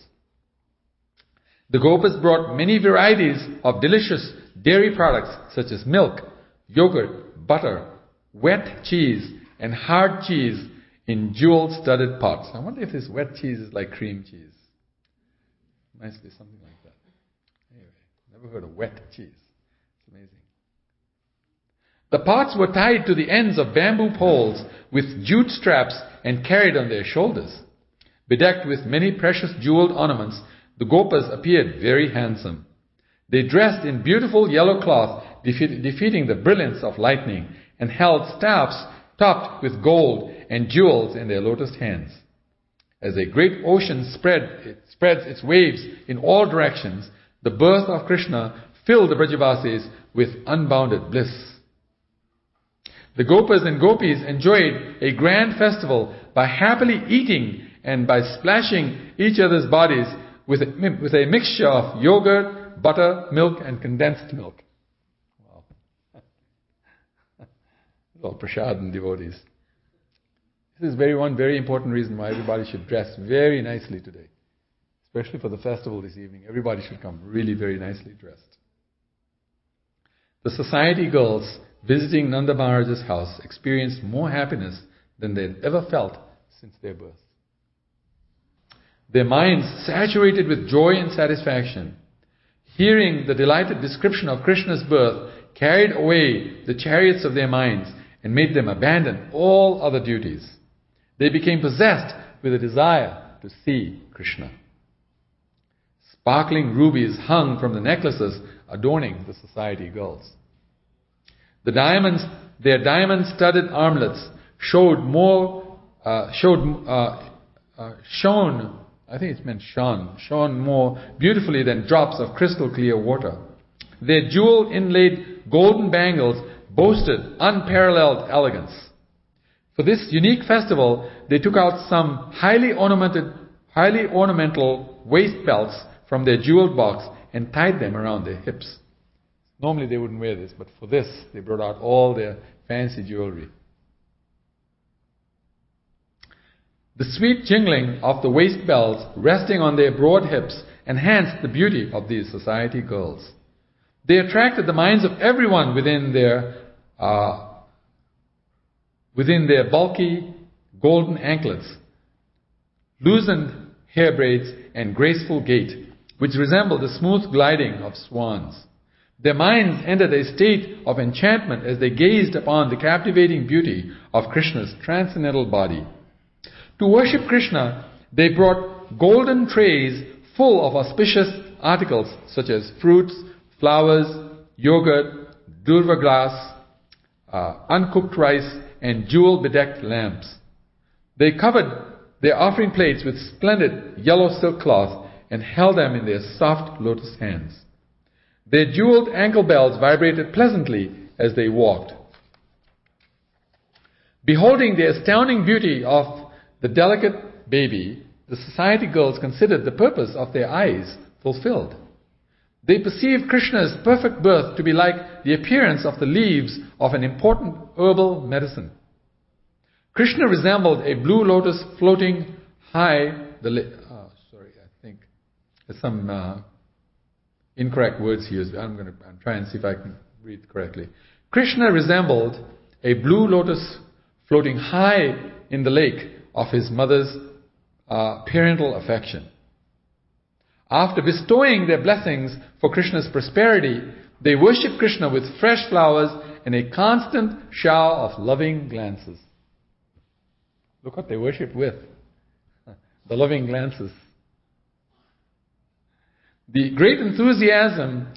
The Gopas brought many varieties of delicious dairy products such as milk, yogurt, butter, wet cheese, and hard cheese in jewel-studded pots. I wonder if this wet cheese is like cream cheese. Must be something like that. Anyway, never heard of wet cheese. It's amazing. The pots were tied to the ends of bamboo poles with jute straps and carried on their shoulders. Bedecked with many precious jeweled ornaments, the Gopas appeared very handsome. They dressed in beautiful yellow cloth, defeating the brilliance of lightning, and held staffs topped with gold and jewels in their lotus hands. As a great ocean spreads its waves in all directions, the birth of Krishna filled the Brajavasis with unbounded bliss. The Gopas and Gopis enjoyed a grand festival by happily eating and by splashing each other's bodies with a mixture of yogurt, butter, milk, and condensed milk. Wow. It's all prasad and devotees. This is one very important reason why everybody should dress very nicely today. Especially for the festival this evening. Everybody should come really very nicely dressed. The society girls visiting Nanda Maharaj's house experienced more happiness than they had ever felt since their birth. Their minds saturated with joy and satisfaction. Hearing the delighted description of Krishna's birth carried away the chariots of their minds and made them abandon all other duties. They became possessed with a desire to see Krishna. Sparkling rubies hung from the necklaces adorning the society girls. Their diamond-studded armlets shone I think it's meant shone more beautifully than drops of crystal clear water. Their jewel inlaid golden bangles boasted unparalleled elegance. For this unique festival, they took out some highly ornamental waist belts from their jeweled box and tied them around their hips. Normally they wouldn't wear this, but for this, they brought out all their fancy jewelry. The sweet jingling of the waist bells resting on their broad hips enhanced the beauty of these society girls. They attracted the minds of everyone within their bulky golden anklets, loosened hair braids, and graceful gait, which resembled the smooth gliding of swans. Their minds entered a state of enchantment as they gazed upon the captivating beauty of Krishna's transcendental body. To worship Krishna, they brought golden trays full of auspicious articles such as fruits, flowers, yogurt, durva glass, uncooked rice, and jewel-bedecked lamps. They covered their offering plates with splendid yellow silk cloth and held them in their soft lotus hands. Their jeweled ankle bells vibrated pleasantly as they walked. Beholding the astounding beauty of the delicate baby, the society girls considered the purpose of their eyes fulfilled. They perceived Krishna's perfect birth to be like the appearance of the leaves of an important herbal medicine. Krishna resembled a blue lotus floating high. I think there's some incorrect words here. I'm try and see if I can read correctly. Krishna resembled a blue lotus floating high in the lake of his mother's parental affection. After bestowing their blessings for Krishna's prosperity, they worship Krishna with fresh flowers and a constant shower of loving glances. Look what they worship with. The loving glances. With great enthusiasm,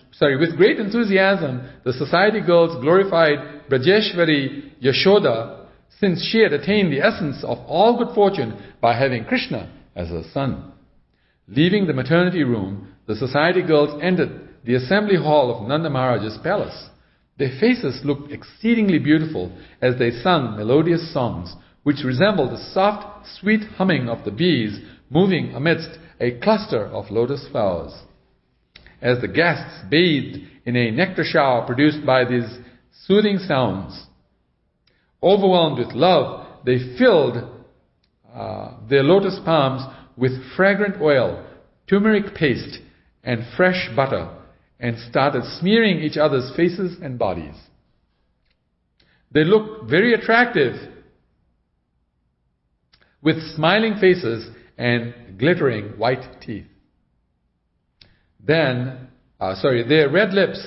the society girls glorified Brajeshwari Yashoda, since she had attained the essence of all good fortune by having Krishna as her son. Leaving the maternity room, the society girls entered the assembly hall of Nanda Maharaj's palace. Their faces looked exceedingly beautiful as they sung melodious songs, which resembled the soft, sweet humming of the bees moving amidst a cluster of lotus flowers. As the guests bathed in a nectar shower produced by these soothing sounds, overwhelmed with love, they filled their lotus palms with fragrant oil, turmeric paste, and fresh butter, and started smearing each other's faces and bodies. They looked very attractive, with smiling faces and glittering white teeth. Then, their red lips,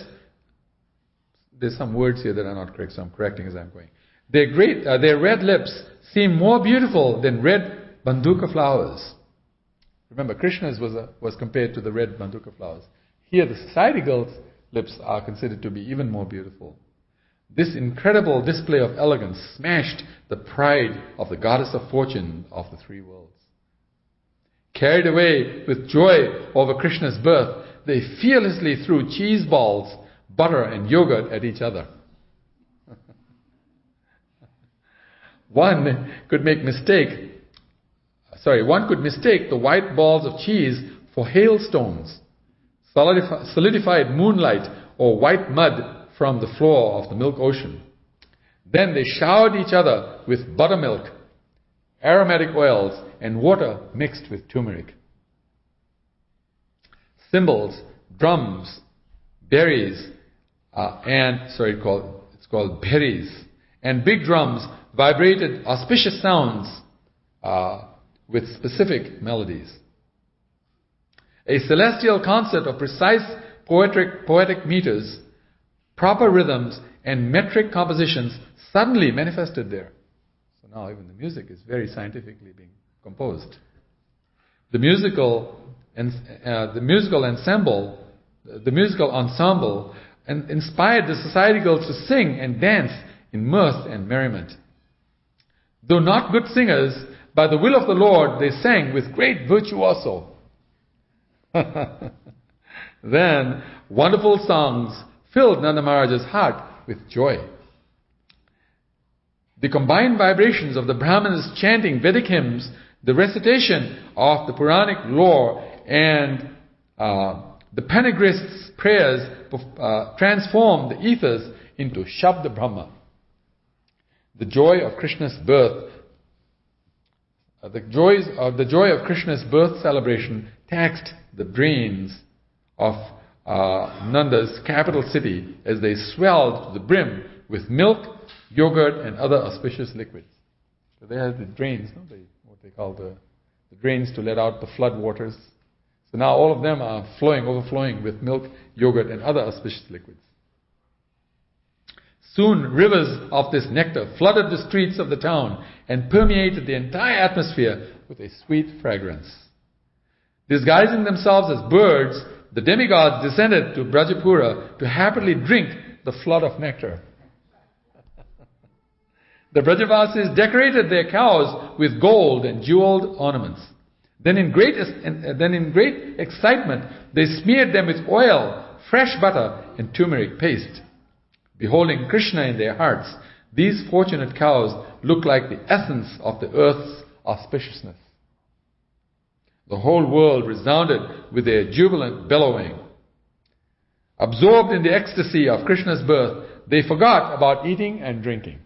there's some words here that are not correct, so I'm correcting as I'm going. Their red lips seem more beautiful than red banduka flowers. Remember, Krishna's was compared to the red banduka flowers. Here, the society girls' lips are considered to be even more beautiful. This incredible display of elegance smashed the pride of the goddess of fortune of the three worlds. Carried away with joy over Krishna's birth, they fearlessly threw cheese balls, butter, and yogurt at each other. One could mistake the white balls of cheese for hailstones, solidified moonlight, or white mud from the floor of the milk ocean. Then they showered each other with buttermilk, aromatic oils, and water mixed with turmeric. Cymbals, drums, berries, it's called berries, and big drums vibrated auspicious sounds with specific melodies. A celestial concert of precise poetic meters, proper rhythms, and metric compositions suddenly manifested there. So now even the music is very scientifically being composed. The musical ensemble inspired the society girls to sing and dance in mirth and merriment. Though not good singers, by the will of the Lord, they sang with great virtuoso. Then wonderful songs filled Nanda Maharaj's heart with joy. The combined vibrations of the Brahmanas chanting Vedic hymns, the recitation of the Puranic lore, and the panegyrists' prayers transformed the ethers into Shabda Brahma. The joy of Krishna's birth, the joy of Krishna's birth celebration taxed the drains of Nanda's capital city as they swelled to the brim with milk, yogurt, and other auspicious liquids. So they had the drains, what they call the drains to let out the flood waters. So now all of them are overflowing with milk, yogurt, and other auspicious liquids. Soon rivers of this nectar flooded the streets of the town and permeated the entire atmosphere with a sweet fragrance. Disguising themselves as birds, the demigods descended to Brajapura to happily drink the flood of nectar. The Brajavasis decorated their cows with gold and jeweled ornaments. Then in great excitement, they smeared them with oil, fresh butter, and turmeric paste. Beholding Krishna in their hearts, these fortunate cows looked like the essence of the earth's auspiciousness. The whole world resounded with their jubilant bellowing. Absorbed in the ecstasy of Krishna's birth, they forgot about eating and drinking.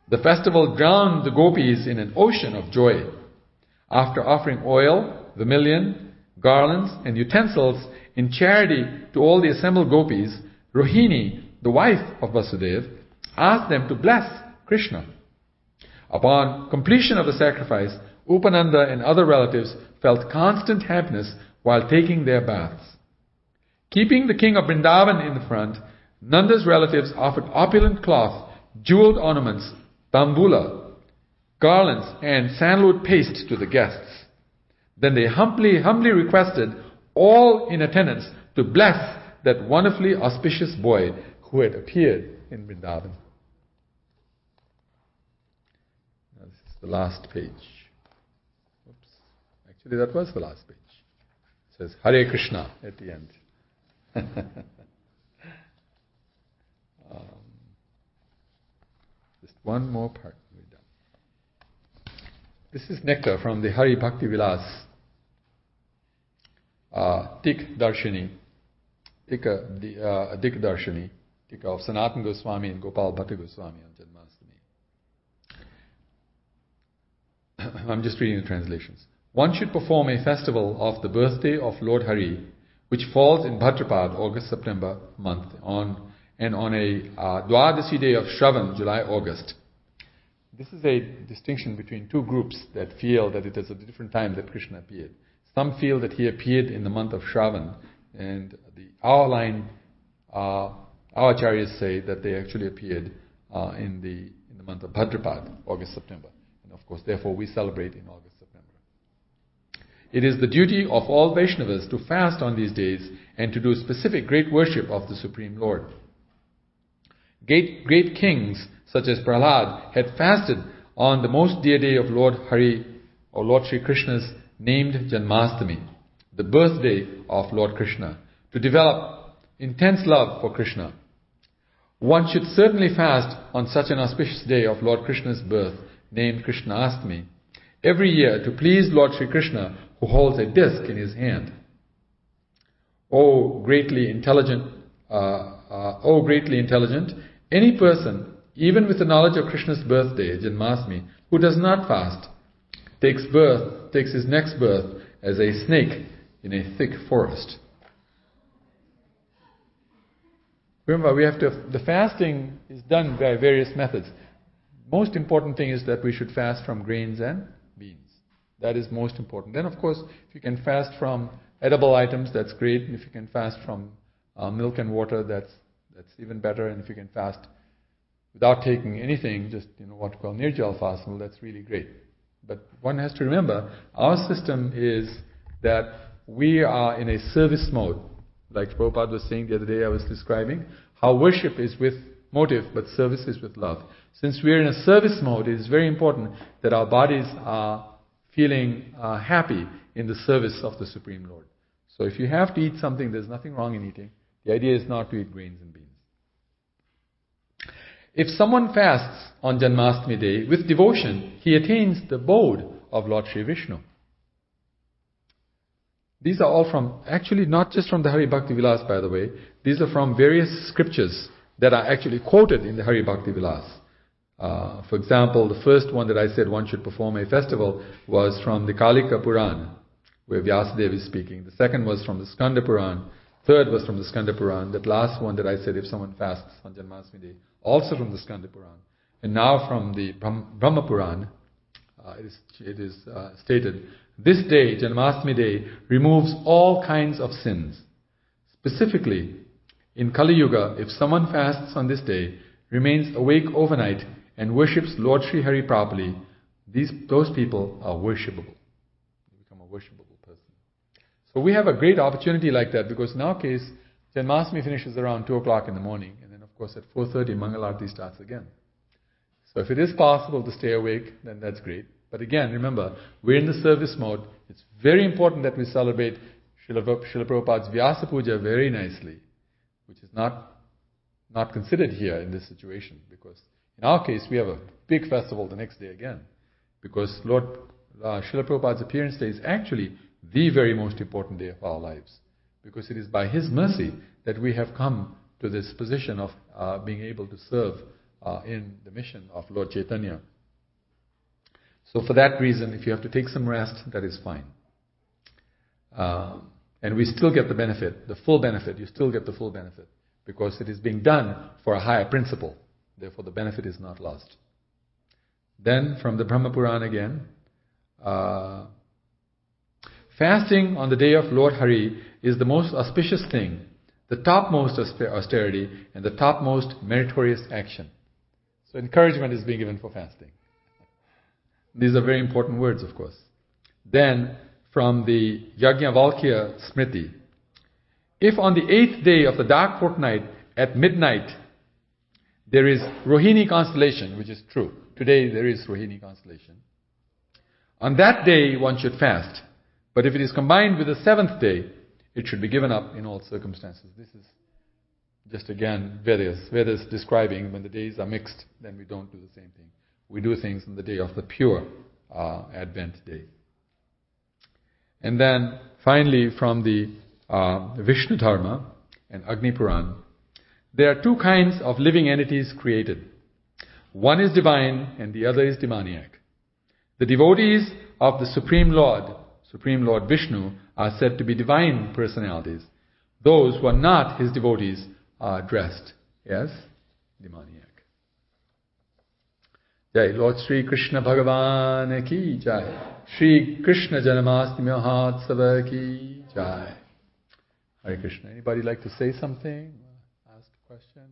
The festival drowned the gopis in an ocean of joy. After offering oil, vermilion, garlands, and utensils in charity to all the assembled gopis, Rohini, the wife of Vasudeva, asked them to bless Krishna. Upon completion of the sacrifice, Upananda and other relatives felt constant happiness while taking their baths. Keeping the king of Vrindavan in the front, Nanda's relatives offered opulent cloth, jeweled ornaments, tambula, garlands, and sandalwood paste to the guests. Then they humbly requested all in attendance to bless that wonderfully auspicious boy who had appeared in Vrindavan. Now this is the last page. Oops. Actually, that was the last page. It says Hare Krishna at the end. Just one more part. We're done. This is nectar from the Hari Bhakti Vilas Tik Darshani. Tika Darshani, Tika of Sanatana Goswami and Gopal Bhatta Goswami on Janmastami. I'm just reading the translations. One should perform a festival of the birthday of Lord Hari, which falls in Bhadrapad, August-September month, on a Dwadasi day of Shravan, July-August. This is a distinction between two groups that feel that it is a different time that Krishna appeared. Some feel that he appeared in the month of Shravan, and our acharyas say that they actually appeared in the month of Bhadrapad, August-September. And of course, therefore, we celebrate in August-September. It is the duty of all Vaishnavas to fast on these days and to do specific great worship of the Supreme Lord. Great kings such as Prahlad had fasted on the most dear day of Lord Hari or Lord Sri Krishna's named Janmastami, the birthday of Lord Krishna, to develop intense love for Krishna. One should certainly fast on such an auspicious day of Lord Krishna's birth, named Krishnastami, every year to please Lord Sri Krishna, who holds a disc in his hand. O greatly intelligent, any person, even with the knowledge of Krishna's birthday, Janmashtami, who does not fast, takes his next birth as a snake in a thick forest. Remember, the fasting is done by various methods. Most important thing is that we should fast from grains and beans. That is most important. Then, of course, if you can fast from edible items, that's great. And if you can fast from milk and water, that's even better. And if you can fast without taking anything, just what we call nirjal fasting, well, that's really great. But one has to remember, our system is that we are in a service mode. Like Prabhupada was saying the other day, I was describing how worship is with motive, but service is with love. Since we are in a service mode, it is very important that our bodies are feeling happy in the service of the Supreme Lord. So if you have to eat something, there's nothing wrong in eating. The idea is not to eat grains and beans. If someone fasts on Janmastami Day with devotion, he attains the abode of Lord Sri Vishnu. These are all from, actually not just from the Hari Bhakti Vilas, by the way. These are from various scriptures that are actually quoted in the Hari Bhakti Vilas. For example, the first one that I said one should perform a festival was from the Kalika Puran, where Vyasadeva is speaking. The second was from the Skanda Puran. Third was from the Skanda Puran. That last one that I said, if someone fasts on Janmastami Day, also from the Skanda Puran. And now from the Brahma Puran, it is stated, this day, Janmastami Day, removes all kinds of sins. Specifically, in Kali Yuga, if someone fasts on this day, remains awake overnight, and worships Lord Sri Hari properly, those people are worshipable. They become a worshipable person. So we have a great opportunity like that, because in our case, Janmastami finishes around 2 o'clock in the morning, and then of course at 4:30 Mangalarti starts again. So if it is possible to stay awake, then that's great. But again, remember, we're in the service mode. It's very important that we celebrate Srila Prabhupada's Vyasa Puja very nicely, which is not considered here in this situation, because in our case we have a big festival the next day again, because Lord Srila Prabhupada's appearance day is actually the very most important day of our lives, because it is by His mercy that we have come to this position of being able to serve in the mission of Lord Chaitanya. So for that reason, if you have to take some rest, that is fine. And we still get the benefit, the full benefit. You still get the full benefit, because it is being done for a higher principle. Therefore, the benefit is not lost. Then, from the Brahma Puran again, fasting on the day of Lord Hari is the most auspicious thing, the topmost austerity, and the topmost meritorious action. So encouragement is being given for fasting. These are very important words, of course. Then, from the Yajnavalkya Smriti, if on the 8th day of the dark fortnight at midnight there is Rohini constellation, which is true. Today there is Rohini constellation. On that day one should fast. But if it is combined with the 7th day, it should be given up in all circumstances. This is just again Vedas describing when the days are mixed, then we don't do the same thing. We do things on the day of the pure Advent day. And then finally from the Vishnu Dharma and Agni Puran, there are 2 kinds of living entities created. One is divine and the other is demoniac. The devotees of the Supreme Lord Vishnu, are said to be divine personalities. Those who are not His devotees are addressed as demoniac. Jai, Lord Sri Krishna Bhagavan ki Jai. Sri Krishna Janmastami Mahotsava ki Jai. Hare Krishna. Anybody like to say something? Ask a question?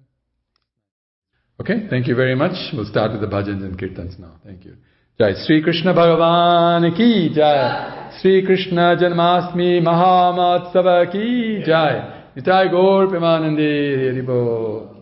Okay, thank you very much. We'll start with the bhajans and kirtans now. Thank you. Jai, Sri Krishna Bhagavan ki Jai. Sri Krishna Janmastami Mahotsava ki Jai. Nitai Gaur Premanande Haribo.